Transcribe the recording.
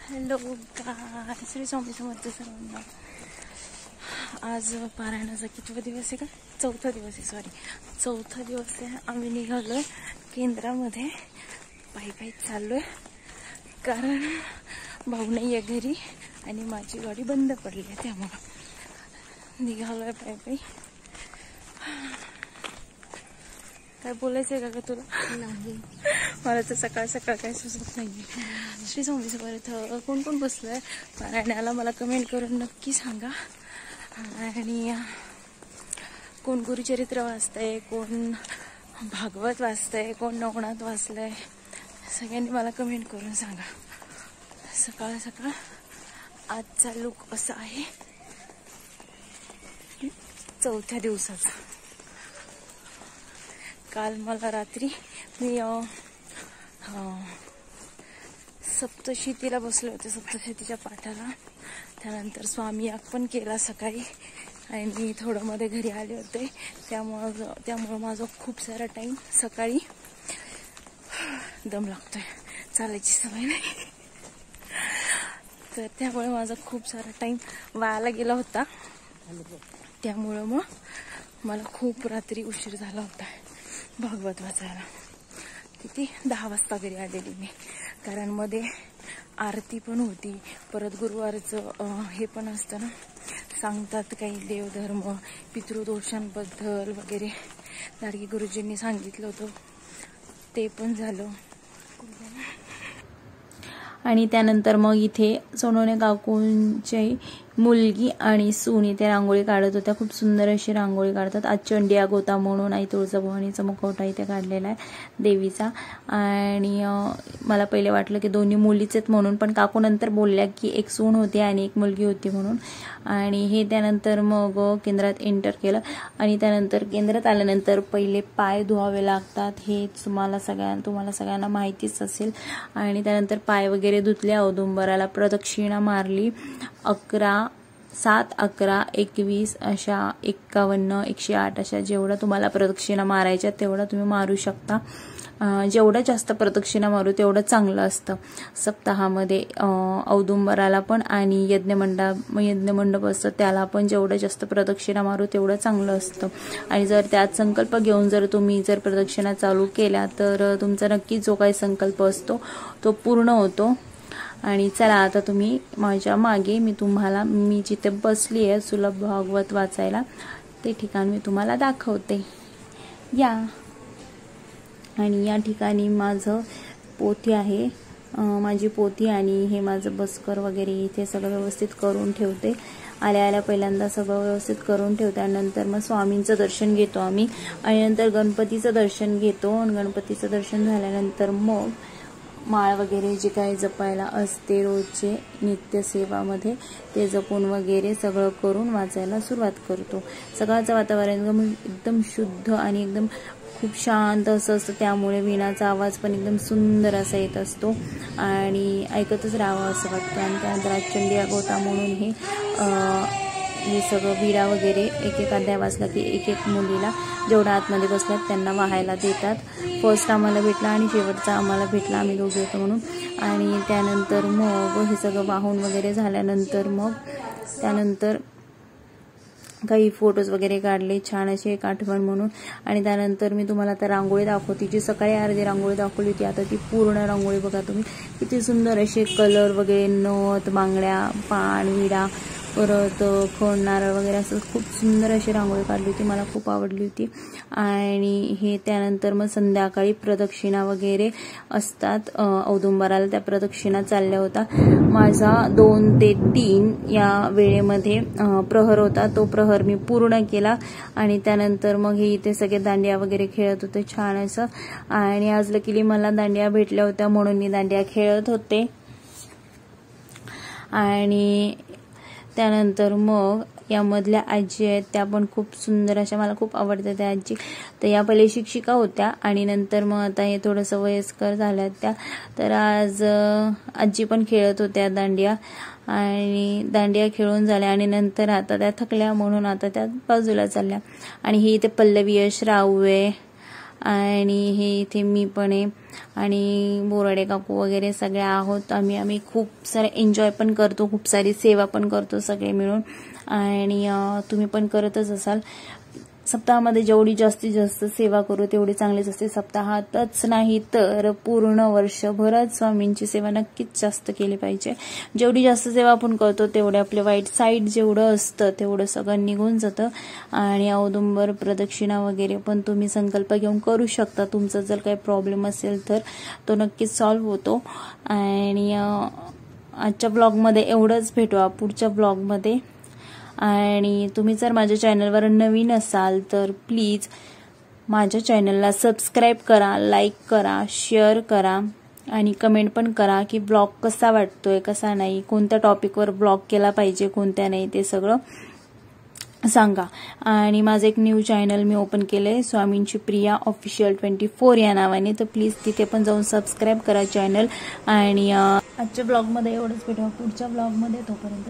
Hello गाय, श्री स्वामी समर्थ सर्वांना. आज पारायणाचा कितवा दिवस आहे का? चौथा दिवस आहे. चौथा दिवस आहे. आम्ही निघालोय केंद्रामध्ये. पायी चाललोय कारण भाऊ नाही आहे घरी आणि माझी गाडी बंद पडली आहे, त्यामुळं निघालोय पायी. काय बोलायचंय का तुला? नाही, मला तर सकाळ काही सुचत नाही. श्री स्वामी समर्थ. कोण कोण बसलंय पारायणाला मला कमेंट करून नक्की सांगा. आणि कोण गुरुचरित्र वाचतंय, कोण भागवत वाचतंय, कोण नवनाथ वाचलंय, सगळ्यांनी मला कमेंट करून सांगा. सकाळ आजचा लुक असा आहे चौथ्या दिवसाचा. काल मला रात्री मी सप्तशतीला बसले होते, सप्तशतीच्या पाठाला. त्यानंतर स्वामी याग पण केला सकाळी आणि मी थोडं मध्ये घरी आले होते, त्यामुळं माझा खूप सारा टाइम सकाळी दम लागतोय, चालायची सवय नाही, तर त्यामुळे माझा खूप सारा टाइम वायाला गेला होता. त्यामुळं मग मला खूप रात्री उशीर झाला होता भागवत वाचायला. किती 10 वाजता घरी आलेली मी, कारण मध्ये आरती पण होती. परत गुरुवारचं हे पण असतं ना, सांगतात काही देवधर्म पितृदोषांबद्दल वगैरे लाडकी गुरुजींनी सांगितलं होतं, ते पण झालं. आणि त्यानंतर मग इथे सोनवणे काकूंची मुलगी आणि सून इथे रांगोळी काढत होत्या. खूप सुंदर अशी रांगोळी काढतात. आज चंडी याग होता म्हणून आई तुळजाभवानीचा मुखवटा इथे काढलेला आहे देवीचा. आणि मला पहिले वाटलं की दोन्ही मुलीच आहेत म्हणून, पण काकू नंतर बोलल्या की एक सून होती आणि एक मुलगी होती म्हणून. आणि हे त्यानंतर मग केंद्रात एंटर केलं आणि त्यानंतर केंद्रात आल्यानंतर पहिले पाय धुवावे लागतात, हे तुम्हाला सगळ्यांना माहितीच असेल. आणि त्यानंतर पाय वगैरे धुतले, औदुंबराला प्रदक्षिणा मारली. 7, 11, 21 अशा 51, 108 अशा जेवढा तुम्हाला प्रदक्षिणा मारायच्या तेवढा तुम्ही मारू शकता. जेवढं जास्त प्रदक्षिणा मारू तेवढं चांगलं असतं सप्ताहामध्ये. औदुंबराला पण आणि यज्ञमंडप असतं त्याला पण जेवढं जास्त प्रदक्षिणा मारू तेवढं चांगलं असतं. आणि जर त्यात संकल्प घेऊन जर तुम्ही प्रदक्षिणा चालू केल्या तर तुमचा नक्कीच जो काही संकल्प असतो तो पूर्ण होतो. आणि चला आता तुम्ही माझ्या मागे मी जिथे बसली आहे सुलभ भागवत वाचायला, ते ठिकाण मी तुम्हाला दाखवते या. आणि या ठिकाणी माझं पोथी आहे, माझी पोथी आणि हे माझं बसकर वगैरे इथे सगळं व्यवस्थित करून ठेवते. आल्या पहिल्यांदा सगळं व्यवस्थित करून ठेवते. नंतर मग स्वामींचं दर्शन घेतो आम्ही आणि नंतर गणपतीचं दर्शन घेतो. आणि गणपतीचं दर्शन झाल्यानंतर मग माळ वगैरे जे काही जपायला असते रोजचे नित्यसेवामध्ये ते जपून वगैरे सगळं करून वाचायला सुरुवात करतो. सकाळचं वातावरण एकदम शुद्ध आणि एकदम खूप शांत असं असतं, त्यामुळे विणाचा आवाज पण एकदम सुंदर असा येत असतो आणि ऐकतच राहावं असं वाटतं. आणि त्यानंतर आज चंडी याग होता म्हणून हे सगळं विडा वगैरे एक अध्याय वाचला की एक मुलीला जेवढा आतमध्ये बसल्यात त्यांना वाहायला देतात. फर्स्ट आम्हाला भेटला आणि शेवटचा आम्हाला भेटला, आम्ही दोघे होतो म्हणून. आणि त्यानंतर मग हे सगळं वाहून वगैरे झाल्यानंतर मग त्यानंतर काही फोटोज वगैरे काढले छान अशी एक आठवण म्हणून. आणि त्यानंतर मी तुम्हाला आता रांगोळी दाखवते, जी सकाळी अर्धी रांगोळी दाखवली होती, आता ती पूर्ण रांगोळी बघा तुम्ही किती सुंदर असे कलर वगैरे, नथ, बांगड्या, पान, विडा, परत खण, नारळ वगैरे असं खूप सुंदर अशी रांगोळी काढली होती, मला खूप आवडली होती. आणि हे त्यानंतर मग संध्याकाळी प्रदक्षिणा वगैरे असतात औदुंबराला, त्या प्रदक्षिणा चालल्या होता. माझा 2 ते 3 या वेळेमध्ये प्रहर होता, तो प्रहर मी पूर्ण केला. आणि त्यानंतर मग हे इथे सगळे दांडिया वगैरे खेळत होते छान असं. आणि आज लकीली मला दांडिया भेटल्या होत्या म्हणून मी दांडिया खेळत होते. आणि त्यानंतर मग यामधल्या आजी आहेत त्या पण खूप सुंदर अशा, मला खूप आवडतात त्या आजी. तर या पहिले शिक्षिका होत्या आणि नंतर मग आता हे थोडंसं वयस्कर झाल्यात त्या. तर आज आजी पण खेळत होत्या दांडिया आणि दांडिया खेळून झाल्या आणि नंतर आता त्या थकल्या म्हणून आता त्या बाजूला चालल्या. आणि ही इथे पल्लवी, यश, राहू आहे आणि हे इथे मी पण आहे आणि बोराडे काकू वगैरे सगळे आहोत. आम्ही खूप सारे एन्जॉय पण करतो, खूप सारी सेवा पण करतो सगळे मिळून. आणि तुम्ही पण करतच असाल. सप्ताहामध्ये जेवढी जास्तीत जास्त सेवा करू तेवढी चांगलीच असते. सप्ताहातच नाही तर पूर्ण वर्षभरात स्वामींची सेवा नक्कीच जास्त केली पाहिजे. जेवढी जास्त सेवा आपण करतो तेवढे आपले वाईट साईड जेवढं असतं तेवढं सगळं निघून जातं. आणि औदुंबर प्रदक्षिणा वगैरे पण तुम्ही संकल्प घेऊन करू शकता. तुमचा जर काही प्रॉब्लेम असेल तर तो नक्कीच सॉल्व्ह होतो. आणि आजच्या ब्लॉगमध्ये एवढंच. भेटू पुढच्या ब्लॉगमध्ये. आणि तुम्ही जर माझ्या चॅनलवर नवीन असाल तर प्लीज माझ्या चॅनलला सबस्क्राईब करा, लाईक करा, शेअर करा आणि कमेंट पण करा की ब्लॉग कसा वाटतोय, कसा नाही, कोणत्या टॉपिकवर ब्लॉग केला पाहिजे, कोणत्या नाही, ते सगळं सांगा. आणि माझं एक न्यू चॅनल मी ओपन केलंय, स्वामींची प्रिया ऑफिशियल 24 या नावाने. तर प्लीज तिथे पण जाऊन सबस्क्राईब करा चॅनल. आणि आजच्या ब्लॉगमध्ये एवढंच. भेटू पुढच्या ब्लॉगमध्ये. तोपर्यंत